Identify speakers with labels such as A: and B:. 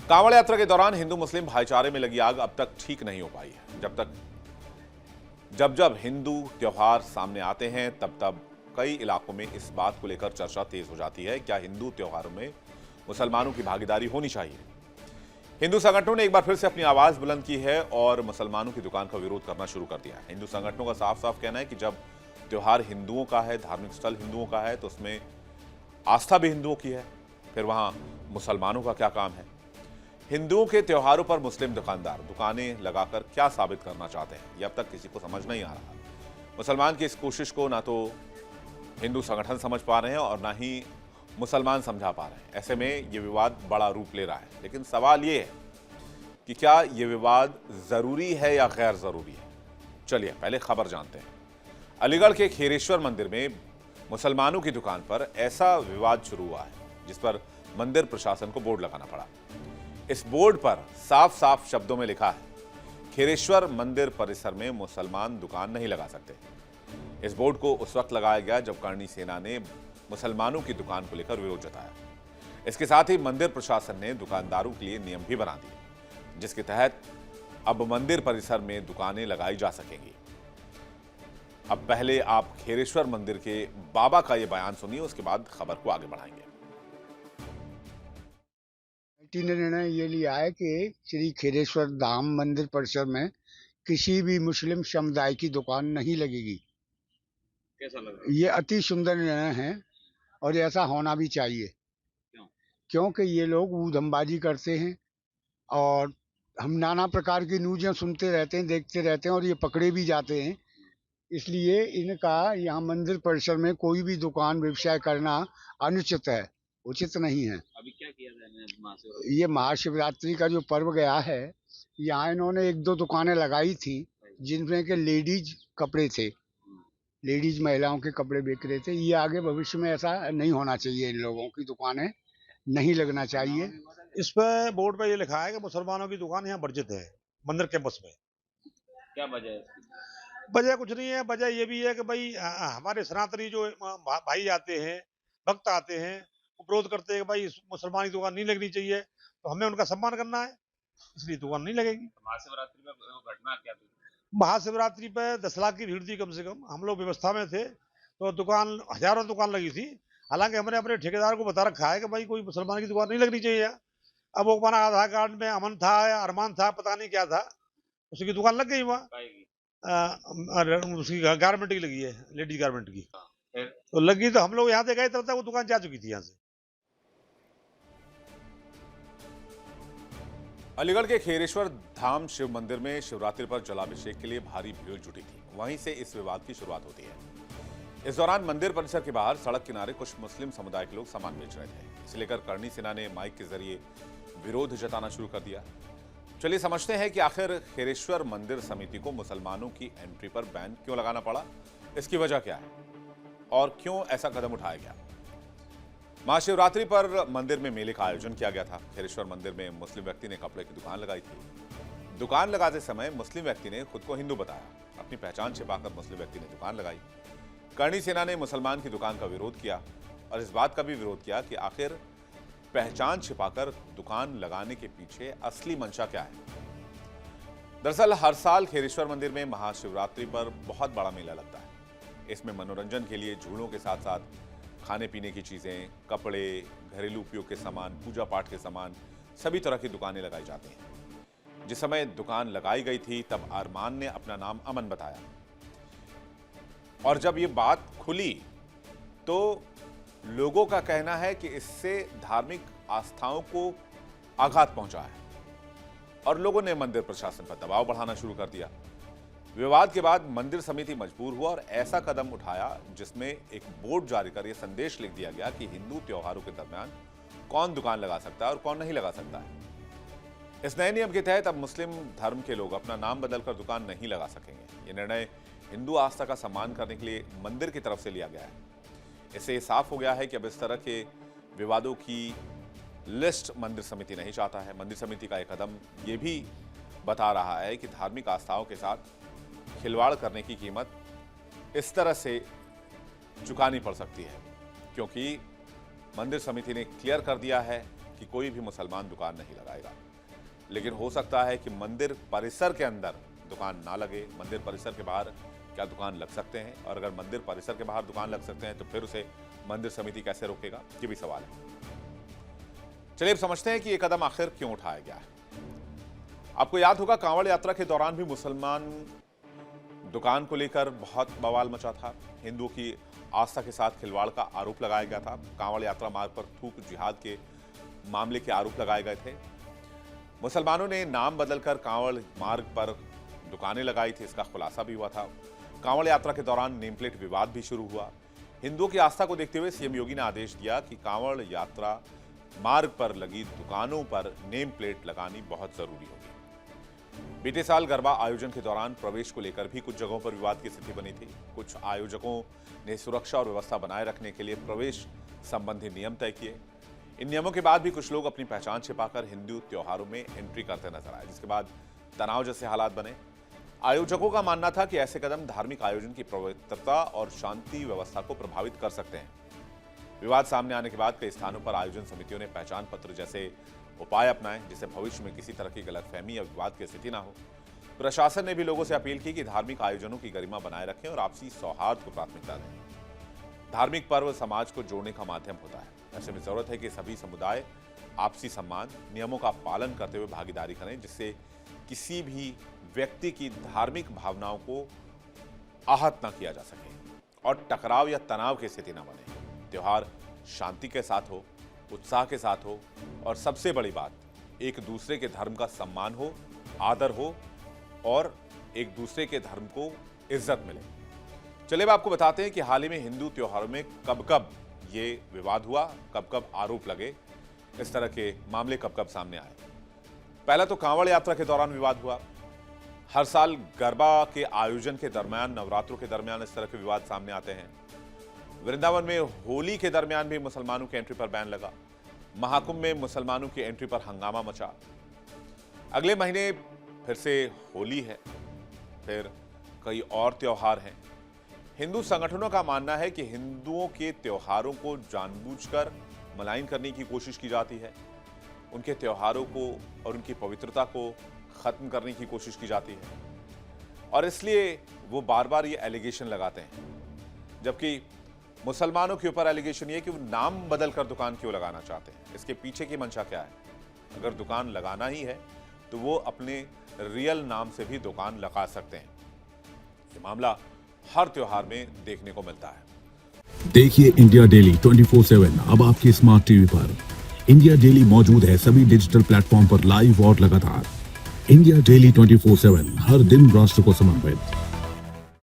A: कांवड़ यात्रा के दौरान हिंदू मुस्लिम भाईचारे में लगी आग अब तक ठीक नहीं हो पाई है। जब जब हिंदू त्योहार सामने आते हैं तब तब कई इलाकों में इस बात को लेकर चर्चा तेज हो जाती है, क्या हिंदू त्योहारों में मुसलमानों की भागीदारी होनी चाहिए। हिंदू संगठनों ने एक बार फिर से अपनी आवाज बुलंद की है और मुसलमानों की दुकान का विरोध करना शुरू कर दिया है। हिंदू संगठनों का साफ साफ कहना है कि जब त्योहार हिंदुओं का है, धार्मिक स्थल हिंदुओं का है, तो उसमें आस्था भी हिंदुओं की है, फिर वहां मुसलमानों का क्या काम है। हिंदुओं के त्योहारों पर मुस्लिम दुकानदार दुकानें लगाकर क्या साबित करना चाहते हैं, यह अब तक किसी को समझ नहीं आ रहा। मुसलमान की इस कोशिश को ना तो हिंदू संगठन समझ पा रहे हैं और ना ही मुसलमान समझा पा रहे हैं। ऐसे में यह विवाद बड़ा रूप ले रहा है। लेकिन सवाल यह है कि क्या यह विवाद जरूरी है या गैर जरूरी है। चलिए पहले खबर जानते हैं। अलीगढ़ के खेरेश्वर मंदिर में मुसलमानों की दुकान पर ऐसा विवाद शुरू हुआ है जिस पर मंदिर प्रशासन को बोर्ड लगाना पड़ा। इस बोर्ड पर साफ साफ शब्दों में लिखा है, खेरेश्वर मंदिर परिसर में मुसलमान दुकान नहीं लगा सकते। इस बोर्ड को उस वक्त लगाया गया जब करणी सेना ने मुसलमानों की दुकान को लेकर विरोध जताया। इसके साथ ही मंदिर प्रशासन ने दुकानदारों के लिए नियम भी बना दिए, जिसके तहत अब मंदिर परिसर में दुकानें लगाई जा सकेंगी। अब पहले आप खेरेश्वर मंदिर के बाबा का यह बयान सुनिए, उसके बाद खबर को आगे बढ़ाएंगे।
B: कमेटी ने निर्णय ये लिया है कि श्री खेरेश्वर धाम मंदिर परिसर में किसी भी मुस्लिम समुदाय की दुकान नहीं लगेगी।
C: कैसा लग रहा है?
B: ये अति सुंदर निर्णय है और ऐसा होना भी चाहिए।
C: क्यों?
B: क्योंकि ये लोग ऊधमबाजी करते हैं और हम नाना प्रकार की न्यूज़ें सुनते रहते हैं, देखते रहते हैं और ये पकड़े भी जाते हैं। इसलिए इनका यहाँ मंदिर परिसर में कोई भी दुकान व्यवसाय करना अनुचित है, उचित नहीं है।
C: अभी क्या किया जाए महाशिवरात्रि?
B: ये महाशिवरात्रि का जो पर्व गया है, यहाँ इन्होंने एक दो दुकानें लगाई थी जिनमें के लेडीज कपड़े थे, लेडीज महिलाओं के कपड़े बिक रहे थे। ये आगे भविष्य में ऐसा नहीं होना चाहिए, इन लोगों की दुकानें नहीं लगना चाहिए।
D: इस पे बोर्ड पे ये लिखा है कि मुसलमानों की दुकान यहाँ वर्जित है मंदिर कैंपस में।
C: क्या वजह है इसकी?
D: वजह कुछ नहीं है, वजह ये भी है कि भाई हमारे सनातनी जो भाई आते हैं, भक्त आते हैं, वो विरोध करते हैं कि भाई मुसलमान की दुकान नहीं लगनी चाहिए, तो हमें उनका सम्मान करना है, इसलिए दुकान नहीं लगेगी।
C: महाशिवरात्रि में वो घटना क्या थी?
D: महाशिवरात्रि पे 10 लाख की भीड़ थी कम से कम। हम लोग व्यवस्था में थे तो दुकान हजारों दुकान लगी थी। हालांकि हमने अपने ठेकेदार को बता रखा है कि भाई कोई मुसलमान की दुकान नहीं लगनी चाहिए। अब वो हमारा आधार कार्ड में अमन था या अरमान था, पता नहीं क्या था, उसकी दुकान लग गई वहाँ। उसकी गारमेंट की लगी है, लेडीज गारमेंट की। तो लगी तो हम लोग यहाँ से गए तब तक वो दुकान जा चुकी थी यहाँ से।
A: अलीगढ़ के खेरेश्वर धाम शिव मंदिर में शिवरात्रि पर जलाभिषेक के लिए भारी भीड़ जुटी थी। वहीं से इस विवाद की शुरुआत होती है। इस दौरान मंदिर परिसर के बाहर सड़क किनारे कुछ मुस्लिम समुदाय के लोग सामान बेच रहे थे। इसे लेकर करणी सेना ने माइक के जरिए विरोध जताना शुरू कर दिया। चलिए समझते हैं कि आखिर खेरेश्वर मंदिर समिति को मुसलमानों की एंट्री पर बैन क्यों लगाना पड़ा, इसकी वजह क्या है और क्यों ऐसा कदम उठाया गया। महाशिवरात्रि पर मंदिर में मेले का आयोजन किया गया था। खेरेश्वर मंदिर में मुस्लिम व्यक्ति ने कपड़े की दुकान लगाई थी। दुकान लगाते समय मुस्लिम व्यक्ति ने खुद को हिंदू बताया। अपनी पहचान छिपाकर मुस्लिम व्यक्ति ने दुकान लगाई। करणी सेना ने मुसलमान की दुकान का विरोध किया और इस बात का भी विरोध किया कि आखिर पहचान छिपाकर दुकान लगाने के पीछे असली मंशा क्या है। दरअसल हर साल खेरेश्वर मंदिर में महाशिवरात्रि पर बहुत बड़ा मेला लगता है। इसमें मनोरंजन के लिए झूलों के साथ साथ खाने पीने की चीजें, कपड़े, घरेलू उपयोग के सामान, पूजा पाठ के सामान, सभी तरह की दुकानें लगाई जाती हैं। जिस समय दुकान लगाई गई थी तब अरमान ने अपना नाम अमन बताया और जब ये बात खुली तो लोगों का कहना है कि इससे धार्मिक आस्थाओं को आघात पहुंचा है और लोगों ने मंदिर प्रशासन पर दबाव बढ़ाना शुरू कर दिया। विवाद के बाद मंदिर समिति मजबूर हुआ और ऐसा कदम उठाया जिसमें एक बोर्ड जारी कर यह संदेश लिख दिया गया कि हिंदू त्योहारों के दरमियान कौन दुकान लगा सकता है और कौन नहीं लगा सकता है। इस नए नियम के तहत अब मुस्लिम धर्म के लोग अपना नाम बदलकर दुकान नहीं लगा सकेंगे। यह निर्णय हिंदू आस्था का सम्मान करने के लिए मंदिर की तरफ से लिया गया है। इससे साफ हो गया है कि अब इस तरह के विवादों की लिस्ट मंदिर समिति नहीं चाहता है। मंदिर समिति का एक कदम यह भी बता रहा है कि धार्मिक आस्थाओं के साथ खिलवाड़ करने की कीमत इस तरह से चुकानी पड़ सकती है, क्योंकि मंदिर समिति ने क्लियर कर दिया है कि कोई भी मुसलमान दुकान नहीं लगाएगा, लेकिन हो सकता है कि मंदिर परिसर के अंदर दुकान ना लगे। मंदिर परिसर के बाहर क्या दुकान लग सकते हैं, और अगर मंदिर परिसर के बाहर दुकान लग सकते हैं तो फिर उसे मंदिर समिति कैसे रोकेगा, ये भी सवाल है। चलिए अब समझते हैं कि ये कदम आखिर क्यों उठाया गया है। आपको याद होगा कांवड़ यात्रा के दौरान भी मुसलमान दुकान को लेकर बहुत बवाल मचा था। हिंदुओं की आस्था के साथ खिलवाड़ का आरोप लगाया गया था। कांवड़ यात्रा मार्ग पर थूक जिहाद के मामले के आरोप लगाए गए थे। मुसलमानों ने नाम बदलकर कांवड़ मार्ग पर दुकानें लगाई थी, इसका खुलासा भी हुआ था। कांवड़ यात्रा के दौरान नेम प्लेट विवाद भी शुरू हुआ। हिंदुओं की आस्था को देखते हुए सीएम योगी ने आदेश दिया कि कांवड़ यात्रा मार्ग पर लगी दुकानों पर नेम प्लेट लगानी बहुत जरूरी होगी। बीते साल गरबा आयोजन के दौरान प्रवेश को लेकर भी कुछ जगहों पर विवाद की स्थिति बनी थी। कुछ आयोजकों ने सुरक्षा और व्यवस्था बनाए रखने के लिए प्रवेश संबंधी नियम तय किए। इन नियमों के बाद भी कुछ लोग अपनी पहचान छिपाकर हिंदू त्योहारों में एंट्री करते नजर आए, जिसके बाद तनाव जैसे हालात बने। आयोजकों का मानना था कि ऐसे कदम धार्मिक आयोजन की पवित्रता और शांति व्यवस्था को प्रभावित कर सकते हैं। विवाद सामने आने के बाद कई स्थानों पर आयोजन समितियों ने पहचान पत्र जैसे उपाय अपनाए, जिससे भविष्य में किसी तरह की गलतफहमी या विवाद की स्थिति न हो। प्रशासन ने भी लोगों से अपील की कि धार्मिक आयोजनों की गरिमा बनाए रखें और आपसी सौहार्द को प्राथमिकता दें। धार्मिक पर्व समाज को जोड़ने का माध्यम होता है। ऐसे में जरूरत है कि सभी समुदाय आपसी सम्मान, नियमों का पालन करते हुए भागीदारी करें, जिससे किसी भी व्यक्ति की धार्मिक भावनाओं को आहत न किया जा सके और टकराव या तनाव की स्थिति न बने। त्योहार शांति के साथ हो, उत्साह के साथ हो, और सबसे बड़ी बात, एक दूसरे के धर्म का सम्मान हो, आदर हो और एक दूसरे के धर्म को इज्जत मिले। चलिए अब आपको बताते हैं कि हाल ही में हिंदू त्योहारों में कब कब ये विवाद हुआ, कब कब आरोप लगे, इस तरह के मामले कब कब सामने आए। पहला तो कांवड़ यात्रा के दौरान विवाद हुआ। हर साल गरबा के आयोजन के दरमियान, नवरात्रों के दरमियान इस तरह के विवाद सामने आते हैं। वृंदावन में होली के दरमियान भी मुसलमानों की एंट्री पर बैन लगा। महाकुंभ में मुसलमानों की एंट्री पर हंगामा मचा। अगले महीने फिर से होली है, फिर कई और त्योहार हैं। हिंदू संगठनों का मानना है कि हिंदुओं के त्योहारों को जानबूझकर मलाइन करने की कोशिश की जाती है, उनके त्योहारों को और उनकी पवित्रता को खत्म करने की कोशिश की जाती है, और इसलिए वो बार बार ये एलिगेशन लगाते हैं। जबकि मुसलमानों के ऊपर एलिगेशन ये कि वो नाम बदलकर दुकान क्यों लगाना चाहते हैं, इसके पीछे की मंशा क्या है। अगर दुकान लगाना ही है तो वो अपने रियल नाम से भी दुकान लगा सकते हैं। ये मामला हर त्योहार में देखने को मिलता है।
E: देखिए इंडिया डेली 24/7 अब आपके स्मार्ट टीवी पर। इंडिया डेली मौजूद है सभी डिजिटल प्लेटफॉर्म पर लाइव और लगातार। इंडिया डेली 24/7 हर दिन राष्ट्र को समर्पित।